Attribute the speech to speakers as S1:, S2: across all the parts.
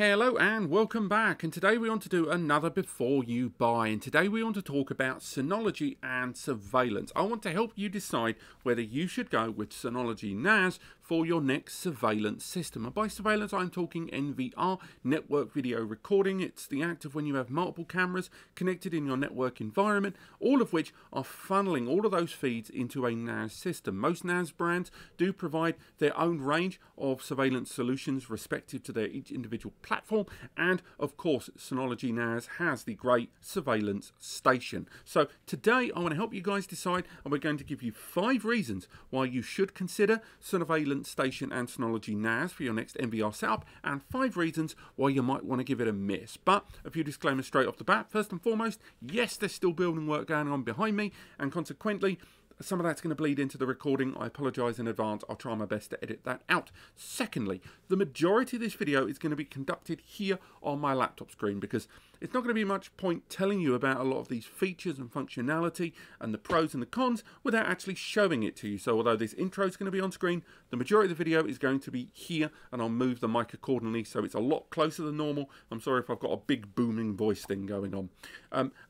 S1: Hello and welcome back, and today we want to do another Before You Buy, and today we want to talk about Synology and surveillance. I want to help you decide whether you should go with Synology NAS for your next surveillance system. And by surveillance I'm talking NVR, network video recording. It's the act of when you have multiple cameras connected in your network environment, all of which are funneling all of those feeds into a NAS system. Most NAS brands do provide their own range of surveillance solutions respective to their each individual platform, and of course Synology NAS has the great surveillance station. So today I want to help you guys decide, and we're going to give you 5 reasons why you should consider surveillance station and Synology NAS for your next NVR setup, and 5 reasons why you might want to give it a miss. But a few disclaimers straight off the bat. First and foremost, yes, there's still building work going on behind me, and consequently some of that's going to bleed into the recording. I apologise in advance. I'll try my best to edit that out. Secondly, the majority of this video is going to be conducted here on my laptop screen, because it's not going to be much point telling you about a lot of these features and functionality and the pros and the cons without actually showing it to you. So although this intro is going to be on screen, the majority of the video is going to be here, and I'll move the mic accordingly so it's a lot closer than normal. I'm sorry if I've got a big booming voice thing going on.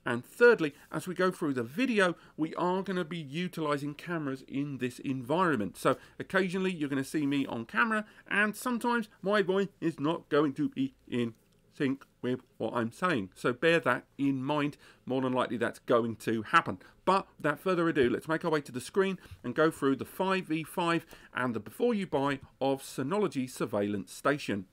S1: And thirdly, as we go through the video, we are going to be utilising cameras in this environment. So occasionally you're going to see me on camera, and sometimes my voice is not going to be in sync with what I'm saying. So bear that in mind. More than likely that's going to happen. But without further ado, let's make our way to the screen and go through the 5v5 and the Before You Buy of Synology Surveillance Station.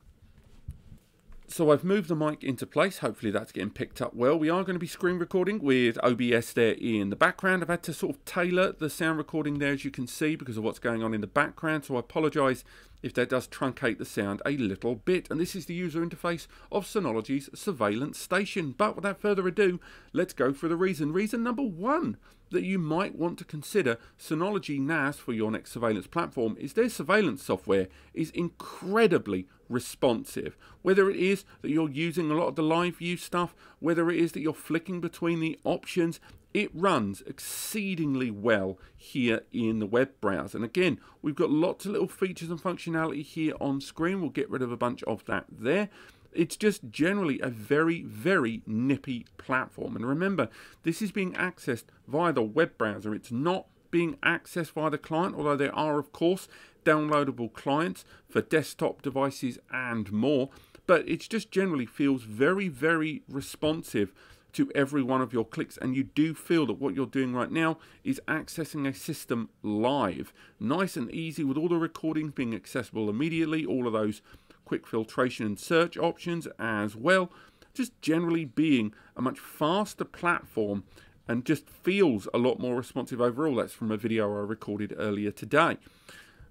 S1: So I've moved the mic into place. Hopefully that's getting picked up well. We are going to be screen recording with OBS there in the background. I've had to sort of tailor the sound recording there, as you can see, because of what's going on in the background. So I apologise if that does truncate the sound a little bit. And this is the user interface of Synology's surveillance station. But without further ado, let's go for the reason. Reason number 1 that you might want to consider Synology NAS for your next surveillance platform is their surveillance software is incredibly responsive. Whether it is that you're using a lot of the live view stuff, whether it is that you're flicking between the options, it runs exceedingly well here in the web browser. And again, we've got lots of little features and functionality here on screen. We'll get rid of a bunch of that there. It's just generally a very, very nippy platform. And remember, this is being accessed via the web browser. It's not being accessed via the client, although there are, of course, downloadable clients for desktop devices and more. But it just generally feels very, very responsive to every one of your clicks, and you do feel that what you're doing right now is accessing a system live. Nice and easy, with all the recordings being accessible immediately, all of those quick filtration and search options as well. Just generally being a much faster platform, and just feels a lot more responsive overall. That's from a video I recorded earlier today.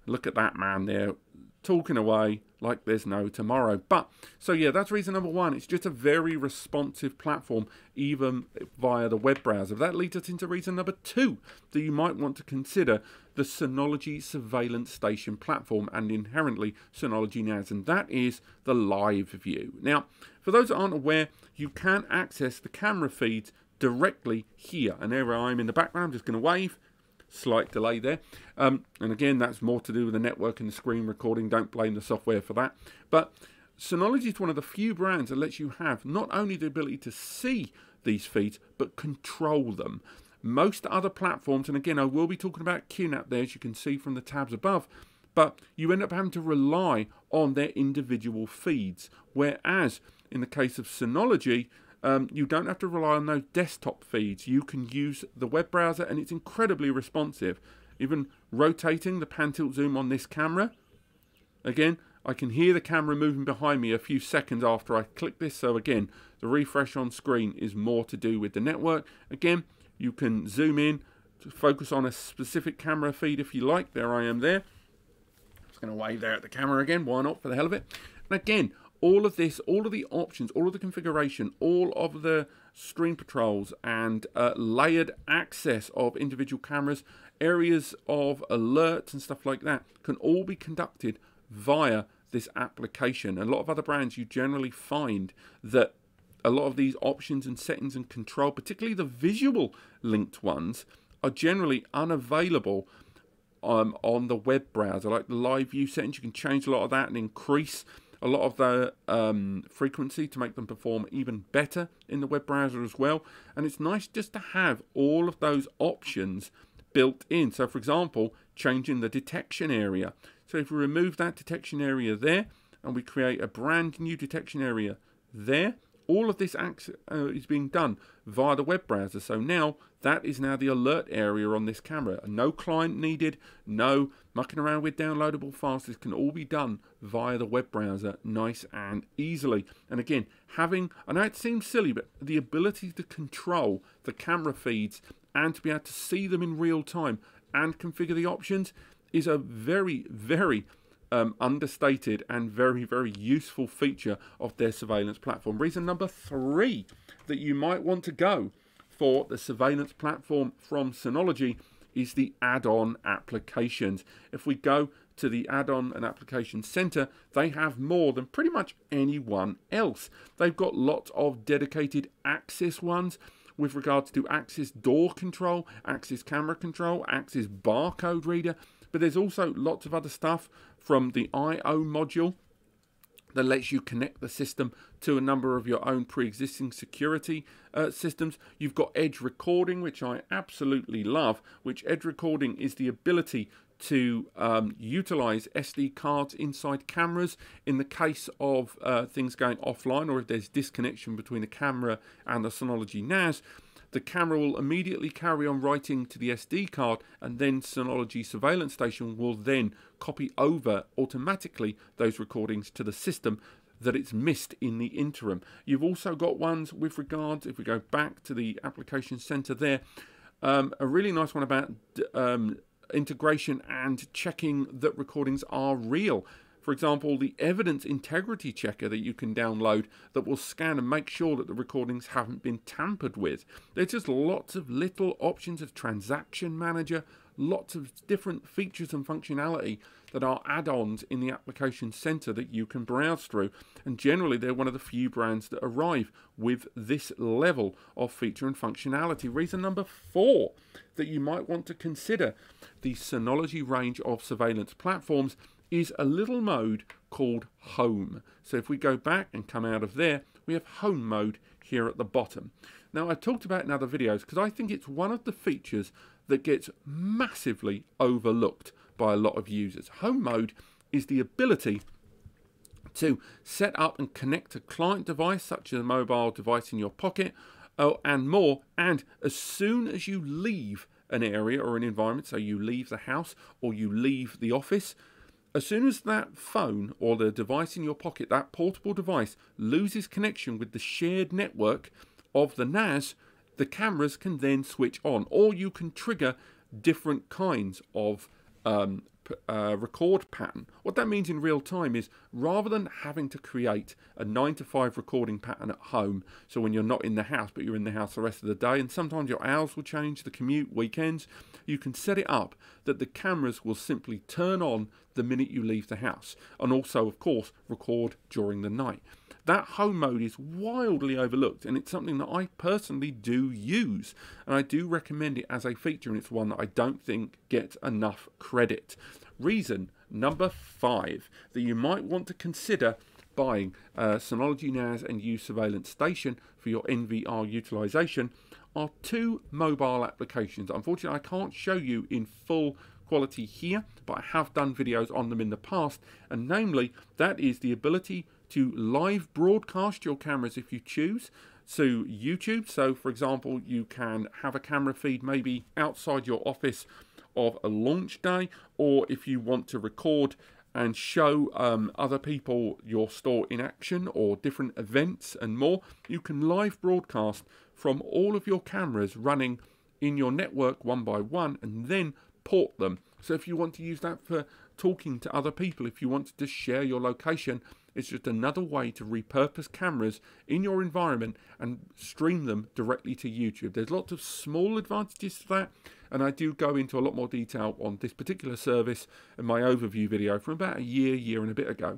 S1: Look at that man there, talking away like there's no tomorrow. But so yeah, that's reason number 1. It's just a very responsive platform, even via the web browser. That leads us into reason number 2 that you might want to consider the Synology surveillance station platform, and inherently Synology NAS, and that is the live view. Now, for those that aren't aware, you can access the camera feeds directly here, and there I am in the background. I'm just going to wave. Slight delay there, and again, that's more to do with the network and the screen recording. Don't blame the software for that. But Synology is one of the few brands that lets you have not only the ability to see these feeds, but control them. Most other platforms, and again I will be talking about QNAP there, as you can see from the tabs above, but you end up having to rely on their individual feeds, whereas in the case of Synology, you don't have to rely on those desktop feeds. You can use the web browser, and it's incredibly responsive. Even rotating the pan tilt zoom on this camera, again, I can hear the camera moving behind me a few seconds after I click this. So again, the refresh on screen is more to do with the network. Again, you can zoom in to focus on a specific camera feed if you like. There I am there. I'm just going to wave there at the camera again. Why not, for the hell of it? And again, all of this, all of the options, all of the configuration, all of the stream patrols and layered access of individual cameras, areas of alerts and stuff like that can all be conducted via this application. A lot of other brands, you generally find that a lot of these options and settings and control, particularly the visual linked ones, are generally unavailable on the web browser. Like the live view settings, you can change a lot of that and increase a lot of the frequency to make them perform even better in the web browser as well. And it's nice just to have all of those options built in. So for example, changing the detection area. So if we remove that detection area there and we create a brand new detection area there, all of this is being done via the web browser. So now that is now the alert area on this camera. No client needed, no mucking around with downloadable files. This can all be done via the web browser, nice and easily. And again, having, I know it seems silly, but the ability to control the camera feeds and to be able to see them in real time and configure the options is a very, very understated and very, very useful feature of their surveillance platform. Reason number 3 that you might want to go for the surveillance platform from Synology is the add-on applications. If we go to the add-on and application center, they have more than pretty much anyone else. They've got lots of dedicated access ones with regards to access door control, access camera control, access barcode reader. But there's also lots of other stuff from the I/O module that lets you connect the system to a number of your own pre-existing security systems. You've got edge recording, which I absolutely love, which edge recording is the ability to utilize SD cards inside cameras in the case of things going offline, or if there's disconnection between the camera and the Synology NAS. The camera will immediately carry on writing to the SD card, and then Synology Surveillance Station will then copy over automatically those recordings to the system that it's missed in the interim. You've also got ones with regards, if we go back to the application center there, a really nice one about integration and checking that recordings are real. For example, the evidence integrity checker that you can download that will scan and make sure that the recordings haven't been tampered with. There's just lots of little options of transaction manager, lots of different features and functionality that are add-ons in the application center that you can browse through. And generally, they're one of the few brands that arrive with this level of feature and functionality. Reason number 4 that you might want to consider the Synology range of surveillance platforms is a little mode called Home. So if we go back and come out of there, we have Home mode here at the bottom. Now, I've talked about in other videos because I think it's one of the features that gets massively overlooked by a lot of users. Home mode is the ability to set up and connect a client device such as a mobile device in your pocket and more, and as soon as you leave an area or an environment, so you leave the house or you leave the office, as soon as that phone or the device in your pocket, that portable device, loses connection with the shared network of the NAS, the cameras can then switch on, or you can trigger different kinds of record pattern. What that means in real time is, rather than having to create a 9 to 5 recording pattern at home, so when you're not in the house but you're in the house the rest of the day, and sometimes your hours will change, the commute, weekends, you can set it up that the cameras will simply turn on the minute you leave the house, and also of course record during the night. That home mode is wildly overlooked, and it's something that I personally do use, and I do recommend it as a feature, and it's one that I don't think gets enough credit. Reason number 5 that you might want to consider buying Synology NAS and use Surveillance Station for your NVR utilization are 2 mobile applications. Unfortunately, I can't show you in full quality here, but I have done videos on them in the past, and namely, that is the ability to live broadcast your cameras if you choose. So YouTube, so for example, you can have a camera feed maybe outside your office of a launch day, or if you want to record and show other people your store in action or different events and more, you can live broadcast from all of your cameras running in your network one by one and then port them. So if you want to use that for talking to other people, if you want to just share your location, it's just another way to repurpose cameras in your environment and stream them directly to YouTube. There's lots of small advantages to that, and I do go into a lot more detail on this particular service in my overview video from about a year and a bit ago.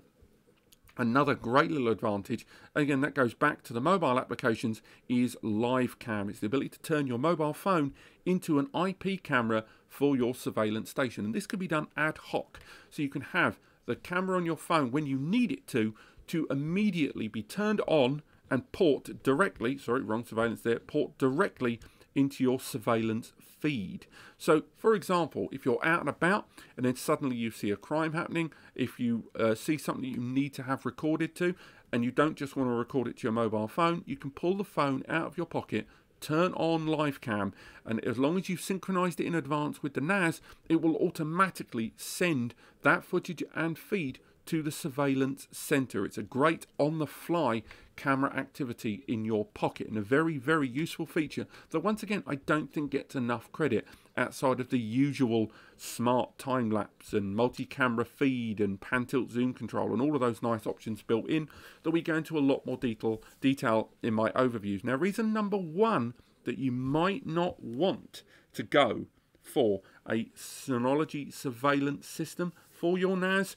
S1: Another great little advantage, again that goes back to the mobile applications, is live cam. It's the ability to turn your mobile phone into an IP camera for your surveillance station, and this can be done ad hoc, so you can have the camera on your phone when you need it to to immediately be turned on and port directly, sorry, wrong surveillance there, port directly into your surveillance feed. So, for example, if you're out and about and then suddenly you see a crime happening, if you see something you need to have recorded to, and you don't just want to record it to your mobile phone, you can pull the phone out of your pocket, turn on live cam, and as long as you've synchronized it in advance with the NAS, it will automatically send that footage and feed to the surveillance center. It's a great on-the-fly camera activity in your pocket, and a very, very useful feature that, once again, I don't think gets enough credit outside of the usual smart time-lapse and multi-camera feed and pan-tilt zoom control and all of those nice options built in that we go into a lot more detail in my overviews. Now, reason number one that you might not want to go for a Synology surveillance system for your NAS,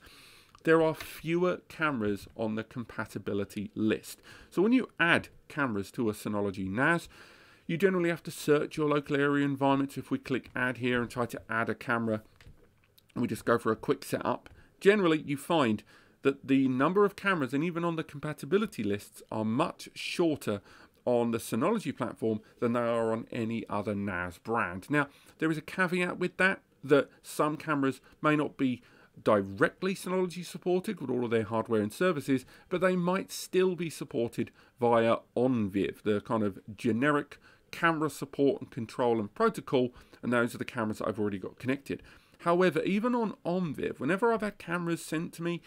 S1: there are fewer cameras on the compatibility list. So when you add cameras to a Synology NAS, you generally have to search your local area environment. So if we click add here and try to add a camera, and we just go for a quick setup, generally you find that the number of cameras, and even on the compatibility lists, are much shorter on the Synology platform than they are on any other NAS brand. Now, there is a caveat with that some cameras may not be directly Synology supported with all of their hardware and services, but they might still be supported via OnViv, the kind of generic camera support and control and protocol, and those are the cameras that I've already got connected. However, even on OnViv, whenever I've had cameras sent to me,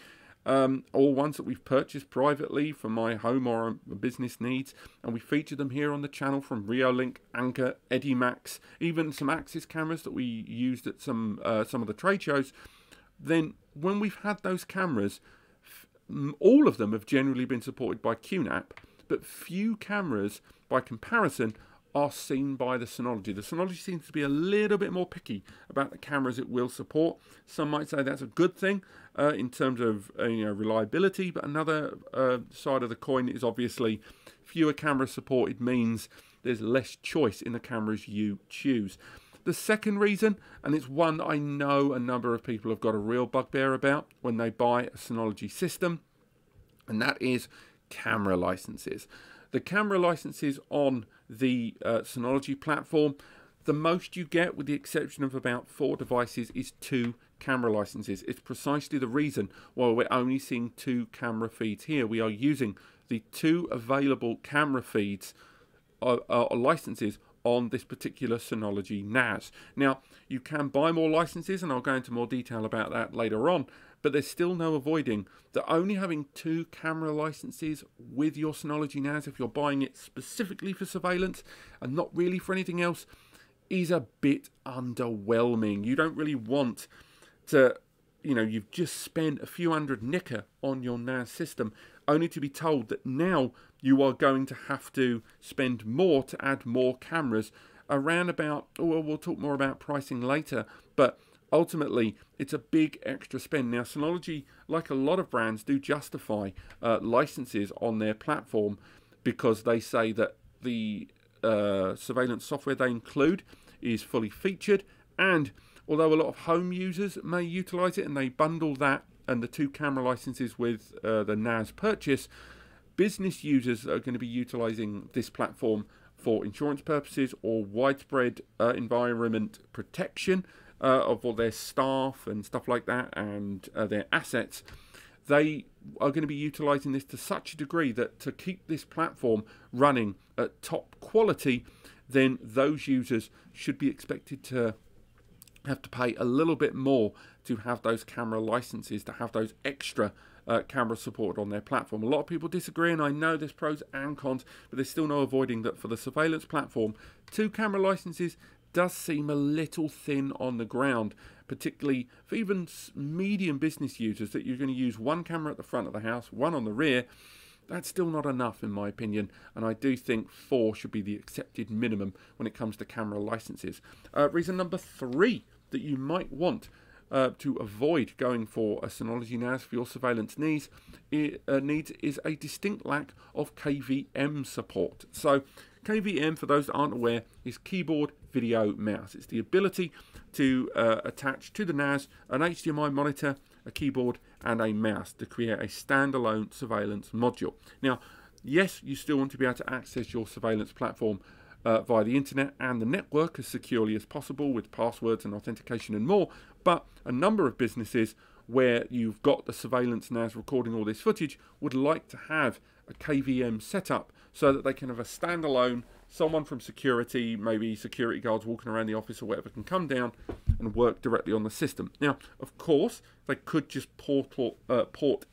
S1: or ones that we've purchased privately for my home or business needs, and we feature them here on the channel from Reolink, Anker, Edimax, even some Axis cameras that we used at some of the trade shows, then when we've had those cameras, all of them have generally been supported by QNAP, but few cameras, by comparison, are seen by the Synology. The Synology seems to be a little bit more picky about the cameras it will support. Some might say that's a good thing in terms of reliability, but another side of the coin is obviously fewer cameras supported means there's less choice in the cameras you choose. The second reason, and it's one that I know a number of people have got a real bugbear about when they buy a Synology system, and that is camera licenses. The camera licenses on the Synology platform, the most you get, with the exception of about 4 devices, is 2 camera licenses. It's precisely the reason why we're only seeing 2 camera feeds here. We are using the 2 available camera feeds licenses on this particular Synology NAS. Now, you can buy more licenses, and I'll go into more detail about that later on, but there's still no avoiding that only having 2 camera licenses with your Synology NAS, if you're buying it specifically for surveillance and not really for anything else, is a bit underwhelming. You don't really want to, you've just spent a few hundred nicker on your NAS system only to be told that now you are going to have to spend more to add more cameras around about, we'll talk more about pricing later, but ultimately it's a big extra spend. Now, Synology, like a lot of brands, do justify licenses on their platform because they say that the surveillance software they include is fully featured, and although a lot of home users may utilize it and they bundle that and the 2 camera licenses with the NAS purchase, business users are going to be utilizing this platform for insurance purposes or widespread environment protection of all their staff and stuff like that, and their assets. They are going to be utilizing this to such a degree that to keep this platform running at top quality, then those users should be expected to have to pay a little bit more to have those camera licenses, to have those extra camera supported on their platform. A lot of people disagree, and I know there's pros and cons, but there's still no avoiding that for the surveillance platform, 2 camera licenses does seem a little thin on the ground, particularly for even medium business users, that you're going to use 1 camera at the front of the house, 1 on the rear. That's still not enough in my opinion, and I do think 4 should be the accepted minimum when it comes to camera licenses. Reason number 3 that you might want to avoid going for a Synology NAS for your surveillance needs is a distinct lack of KVM support. So KVM, for those that aren't aware, is keyboard video mouse. It's the ability to attach to the NAS an HDMI monitor, a keyboard and a mouse to create a standalone surveillance module. Now, yes, you still want to be able to access your surveillance platform via the internet and the network as securely as possible with passwords and authentication and more, but a number of businesses where you've got the surveillance NAS recording all this footage would like to have a KVM setup so that they can have a standalone, someone from security, maybe security guards walking around the office or whatever, can come down and work directly on the system. Now, of course, they could just port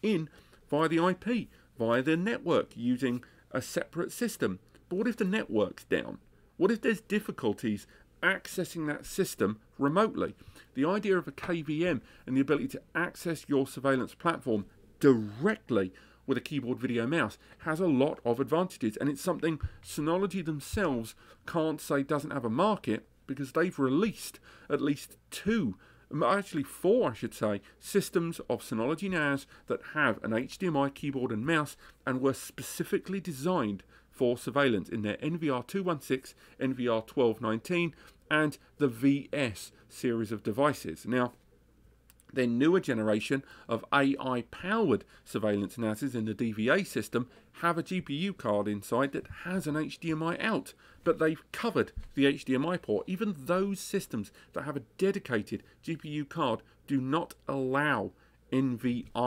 S1: in via the IP, via their network, using a separate system. But what if the network's down? What if there's difficulties accessing that system remotely? The idea of a KVM and the ability to access your surveillance platform directly with a keyboard video mouse has a lot of advantages, and it's something Synology themselves can't say doesn't have a market, because they've released at least actually four I should say, systems of Synology NAS that have an HDMI keyboard and mouse and were specifically designed for surveillance in their NVR216, NVR1219 and the VS series of devices. Now, their newer generation of AI-powered surveillance NASs in the DVA system have a GPU card inside that has an HDMI out, but they've covered the HDMI port. Even those systems that have a dedicated GPU card do not allow KVM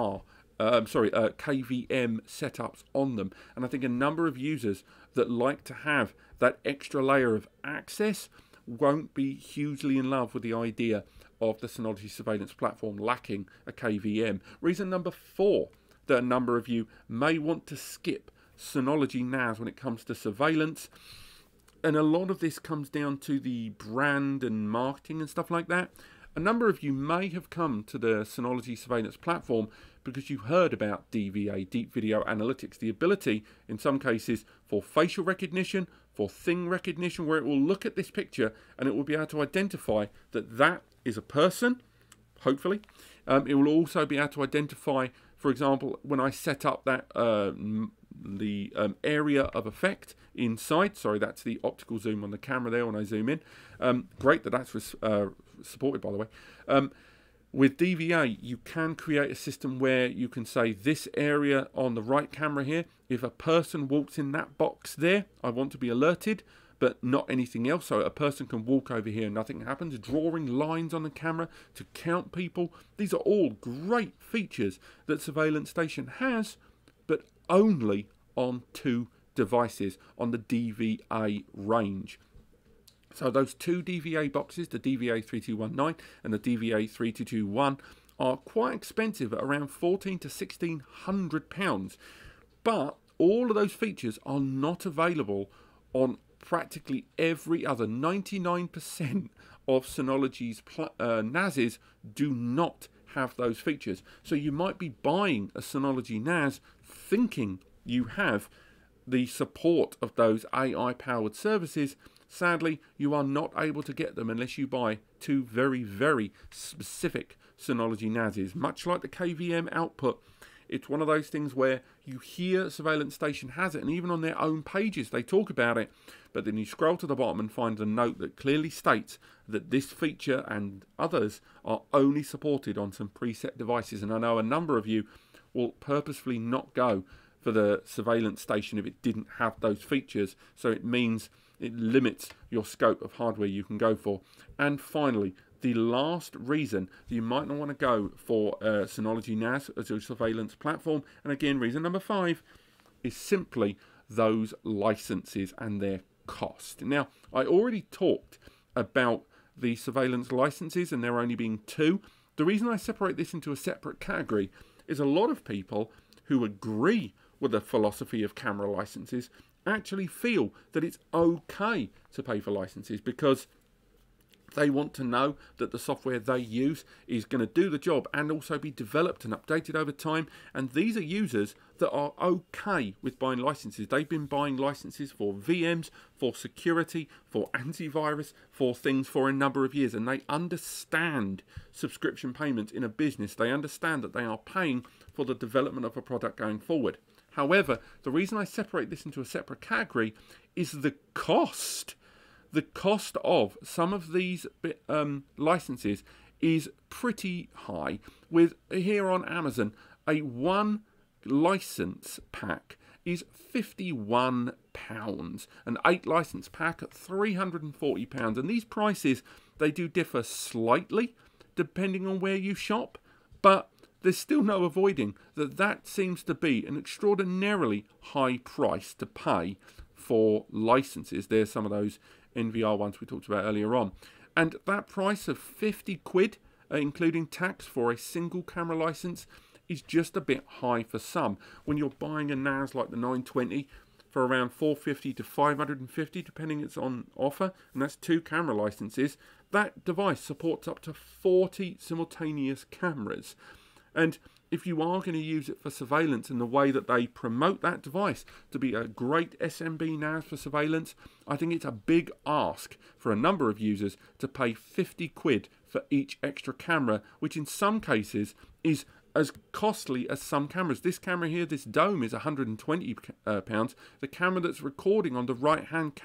S1: setups on them. And I think a number of users that like to have that extra layer of access won't be hugely in love with the idea of the Synology surveillance platform lacking a KVM. Reason number 4 that a number of you may want to skip Synology NAS when it comes to surveillance, and a lot of this comes down to the brand and marketing and stuff like that. A number of you may have come to the Synology surveillance platform because you heard about DVA, Deep Video Analytics, the ability in some cases for facial recognition, for thing recognition, where it will look at this picture and it will be able to identify that that is a person, hopefully. It will also be able to identify, for example, when I set up that area of effect inside. Sorry, that's the optical zoom on the camera there when I zoom in. Great that that's supported, by the way. With DVA, you can create a system where you can say this area on the right camera here, if a person walks in that box there, I want to be alerted, but not anything else. So a person can walk over here and nothing happens. Drawing lines on the camera to count people. These are all great features that Surveillance Station has, but only on 2 devices on the DVA range. So those 2 DVA boxes, the DVA 3219 and the DVA 3221, are quite expensive at around £1,400 to £1,600. But all of those features are not available on practically every other. 99% of Synology's NASs do not have those features. So you might be buying a Synology NAS thinking you have the support of those AI-powered services. Sadly, you are not able to get them unless you buy 2 very, very specific Synology NASs. Much like the KVM output, it's one of those things where you hear Surveillance Station has it, and even on their own pages they talk about it, but then you scroll to the bottom and find a note that clearly states that this feature and others are only supported on some preset devices. And I know a number of you will purposefully not go for the Surveillance Station if it didn't have those features, so it means it limits your scope of hardware you can go for. And finally, the last reason you might not want to go for Synology NAS as a surveillance platform, and again, reason number 5, is simply those licenses and their cost. Now, I already talked about the surveillance licenses and there only being 2. The reason I separate this into a separate category is a lot of people who agree with the philosophy of camera licenses actually feel that it's okay to pay for licenses, because They want to know that the software they use is going to do the job and also be developed and updated over time. And these are users that are okay with buying licenses. They've been buying licenses for VMs, for security, for antivirus, for things for a number of years. And they understand subscription payments in a business. They understand that they are paying for the development of a product going forward. However, the reason I separate this into a separate category is the cost. The cost of some of these licenses is pretty high. With here on Amazon, a one license pack is £51, an 8 license pack at £340. And these prices, they do differ slightly depending on where you shop, but there's still no avoiding that that seems to be an extraordinarily high price to pay for licenses. There's some of those NVR ones we talked about earlier on. And that price of 50 quid, including tax for a single camera license, is just a bit high for some. When you're buying a NAS like the 920 for around 450 to 550, depending it's on offer, and that's 2 camera licenses, that device supports up to 40 simultaneous cameras. And if you are going to use it for surveillance in the way that they promote that device to be a great SMB NAS for surveillance, I think it's a big ask for a number of users to pay 50 quid for each extra camera, which in some cases is as costly as some cameras. This camera here, this Dome, is £120. The camera that's recording on the right-hand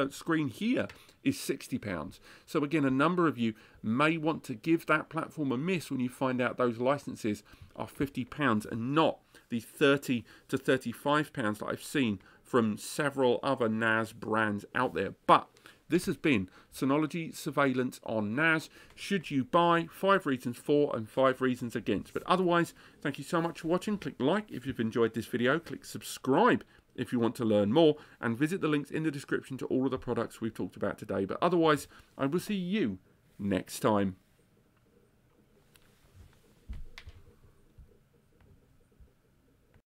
S1: screen here is £60. So again, a number of you may want to give that platform a miss when you find out those licenses are £50 and not the £30 to £35 that I've seen from several other NAS brands out there. But this has been Synology Surveillance on NAS. Should you buy? 5 reasons for and 5 reasons against. But otherwise, thank you so much for watching. Click like if you've enjoyed this video. Click subscribe if you want to learn more. And visit the links in the description to all of the products we've talked about today. But otherwise, I will see you next time.